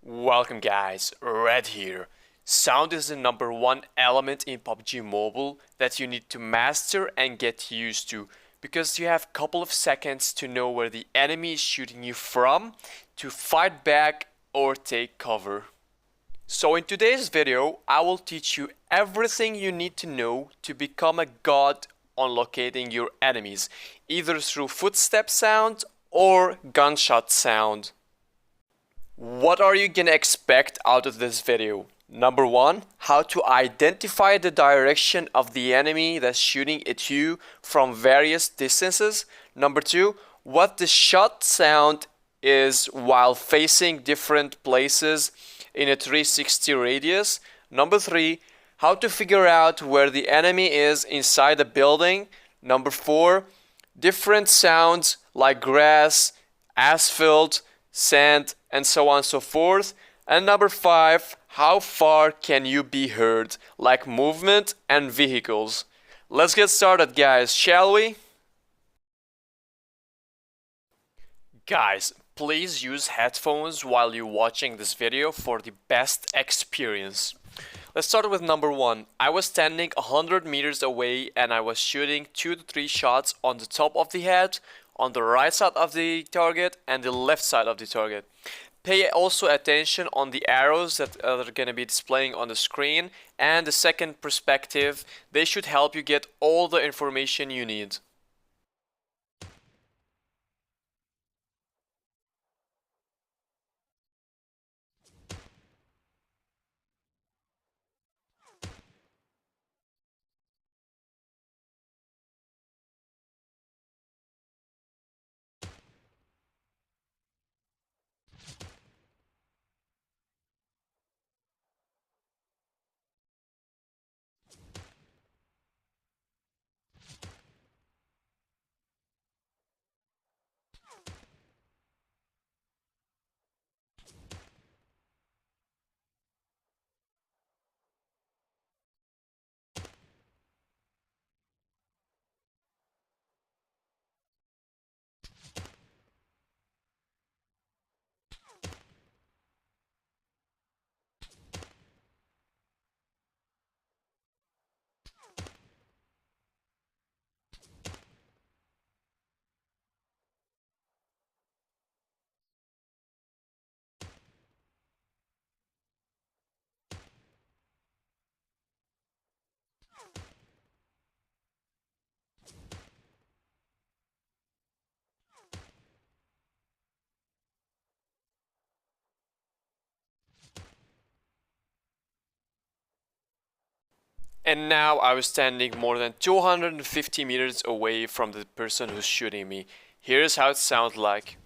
Welcome guys, Red here. Sound is the number one element in PUBG Mobile that you need to master and get used to because you have a couple of seconds to know where the enemy is shooting you from to fight back or take cover. So in today's video, I will teach you everything you need to know to become a god on locating your enemies, either through footstep sound or gunshot sound. What are you gonna expect out of this video? Number one, how to identify the direction of the enemy that's shooting at you from various distances. Number two, what the shot sound is while facing different places in a 360 radius. Number three, how to figure out where the enemy is inside a building. Number four, different sounds like grass, asphalt, sand, and so on and so forth. And number five, how far can you be heard, like movement and vehicles. Let's get started guys, shall we? Guys, please use headphones while you're watching this video for the best experience. Let's start with number one. I was standing 100 meters away and I was shooting 2 to 3 shots on the top of the head, on the right side of the target and the left side of the target. Pay also attention on the arrows that are going to be displaying on the screen and the second perspective. They should help you get all the information you need. And now I was standing more than 250 meters away from the person who's shooting me. Here's how it sounds like.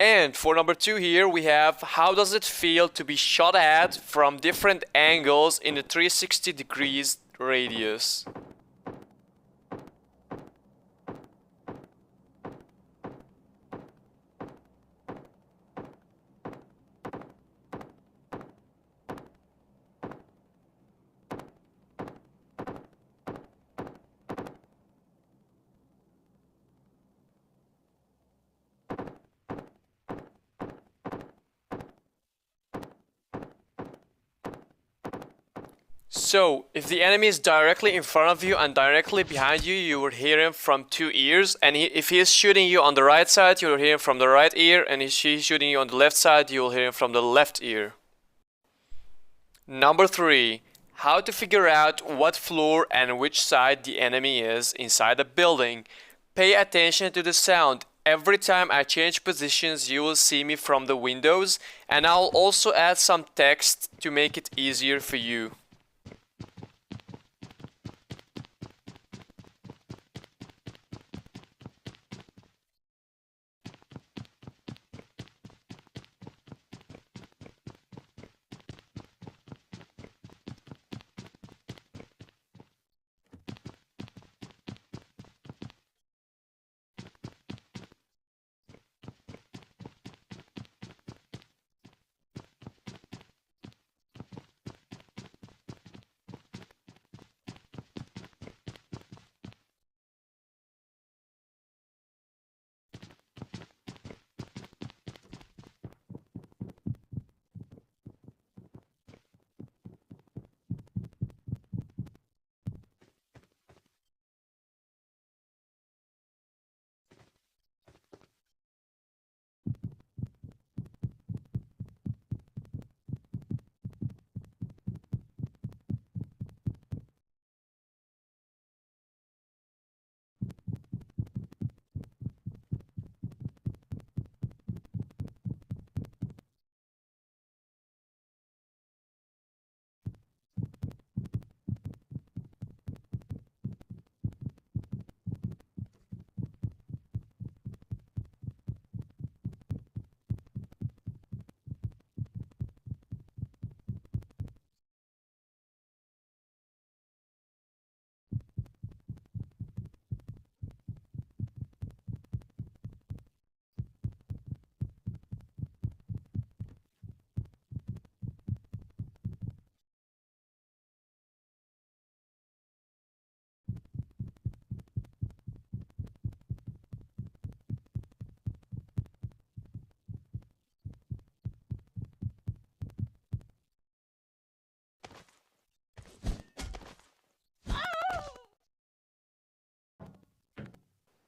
And for number two here we have how does it feel to be shot at from different angles in a 360 degrees radius. So, if the enemy is directly in front of you and directly behind you, you will hear him from two ears. And if he is shooting you on the right side, you will hear him from the right ear. And if he's shooting you on the left side, you will hear him from the left ear. Number 3. How to figure out what floor and which side the enemy is inside a building. Pay attention to the sound. Every time I change positions, you will see me from the windows. And I'll also add some text to make it easier for you.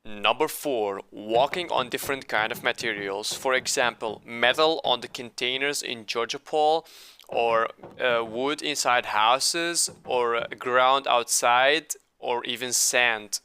Number 4. Walking on different kind of materials. For example, metal on the containers in Georgia Pole, or wood inside houses, or ground outside, or even sand.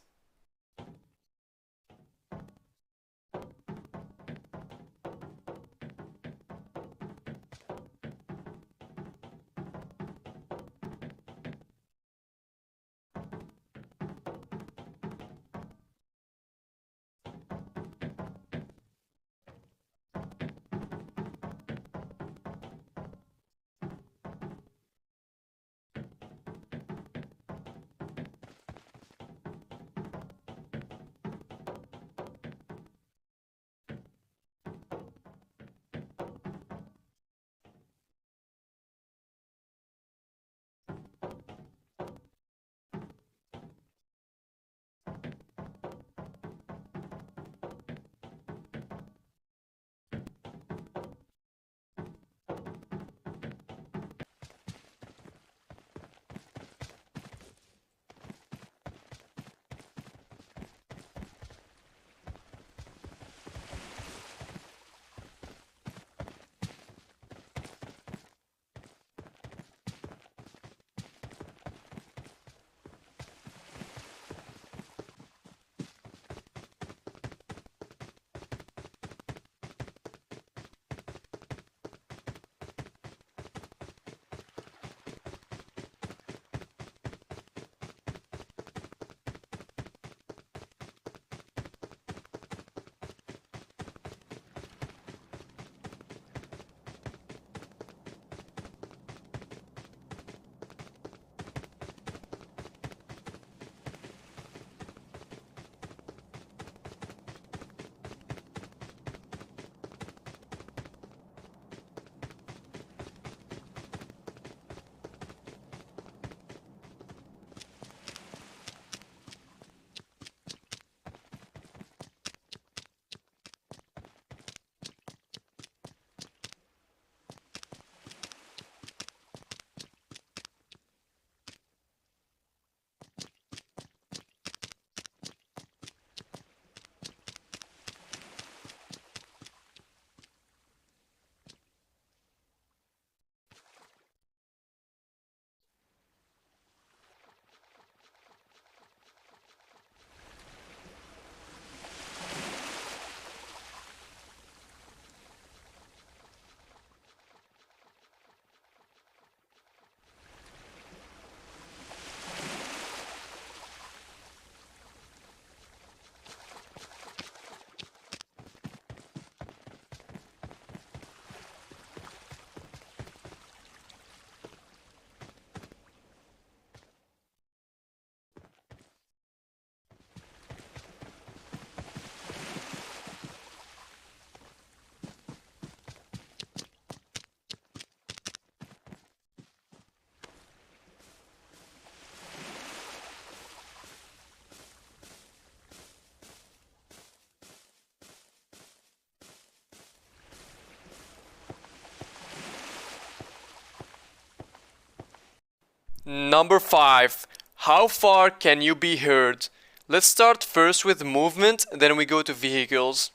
Number 5. How far can you be heard? Let's start first with movement, then we go to vehicles.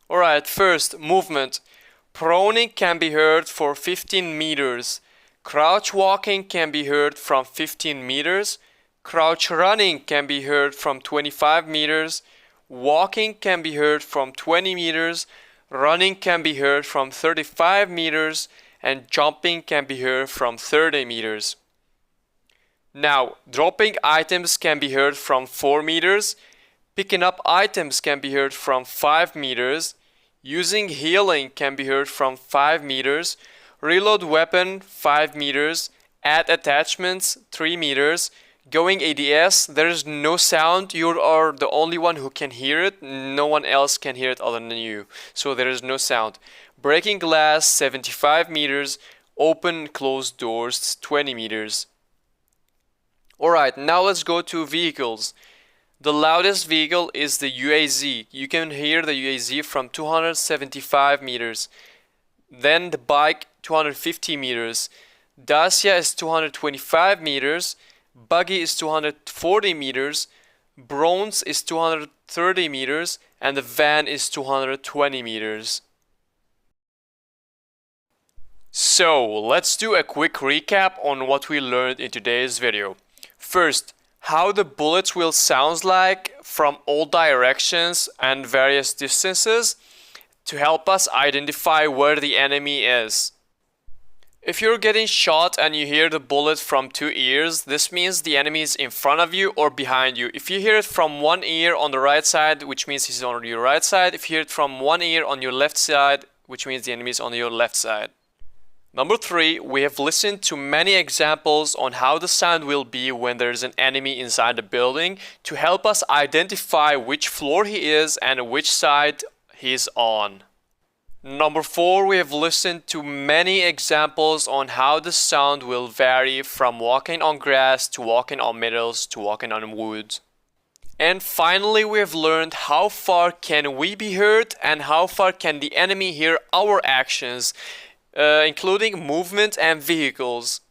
Alright, first, movement. Proning can be heard for 15 meters. Crouch walking can be heard from 15 meters. Crouch running can be heard from 25 meters. Walking can be heard from 20 meters. Running can be heard from 35 meters. And jumping can be heard from 30 meters. Now, dropping items can be heard from 4 meters. Picking up items can be heard from 5 meters. Using healing can be heard from 5 meters. Reload weapon 5 meters. Add attachments 3 meters. Going ADS, there is no sound. You are the only one who can hear it. No one else can hear it other than you. So there is no sound. Breaking glass 75 meters. Open closed doors 20 meters. Alright, now let's go to vehicles. The loudest vehicle is the UAZ. You can hear the UAZ from 275 meters. Then the bike 250 meters. Dacia is 225 meters. Buggy is 240 meters. Bronze is 230 meters. And the van is 220 meters. So, let's do a quick recap on what we learned in today's video. First, how the bullets will sound like from all directions and various distances to help us identify where the enemy is. If you're getting shot and you hear the bullet from 2 ears, this means the enemy is in front of you or behind you. If you hear it from 1 ear on the right side, which means he's on your right side. If you hear it from 1 ear on your left side, which means the enemy is on your left side. Number 3, we have listened to many examples on how the sound will be when there's an enemy inside the building to help us identify which floor he is and which side he's on. Number 4, we have listened to many examples on how the sound will vary from walking on grass to walking on metals to walking on wood. And finally, we have learned how far can we be heard and how far can the enemy hear our actions, including movement and vehicles.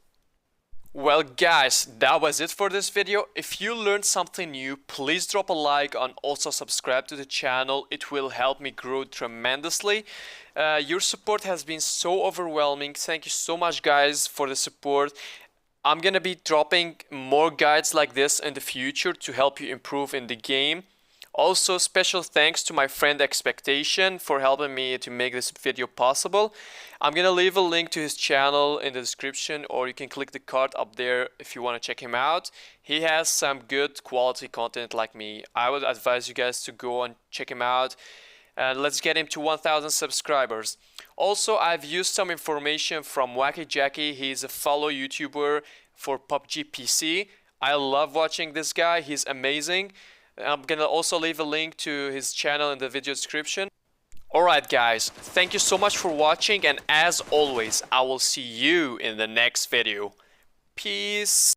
Well guys, that was it for this video. If you learned something new, please drop a like and also subscribe to the channel. It will help me grow tremendously. Your support has been so overwhelming. Thank you so much guys for the support. I'm gonna be dropping more guides like this in the future to help you improve in the game. Also, special thanks to my friend Xpectation for helping me to make this video possible. I'm gonna leave a link to his channel in the description, or you can click the card up there if you want to check him out. He has some good quality content like me. I would advise you guys to go and check him out. And let's get him to 1,000 subscribers. Also, I've used some information from Wacky Jackie. He's a fellow YouTuber for PUBG PC. I love watching this guy. He's amazing. I'm gonna also leave a link to his channel in the video description. Alright guys, thank you so much for watching, and as always, I will see you in the next video. Peace.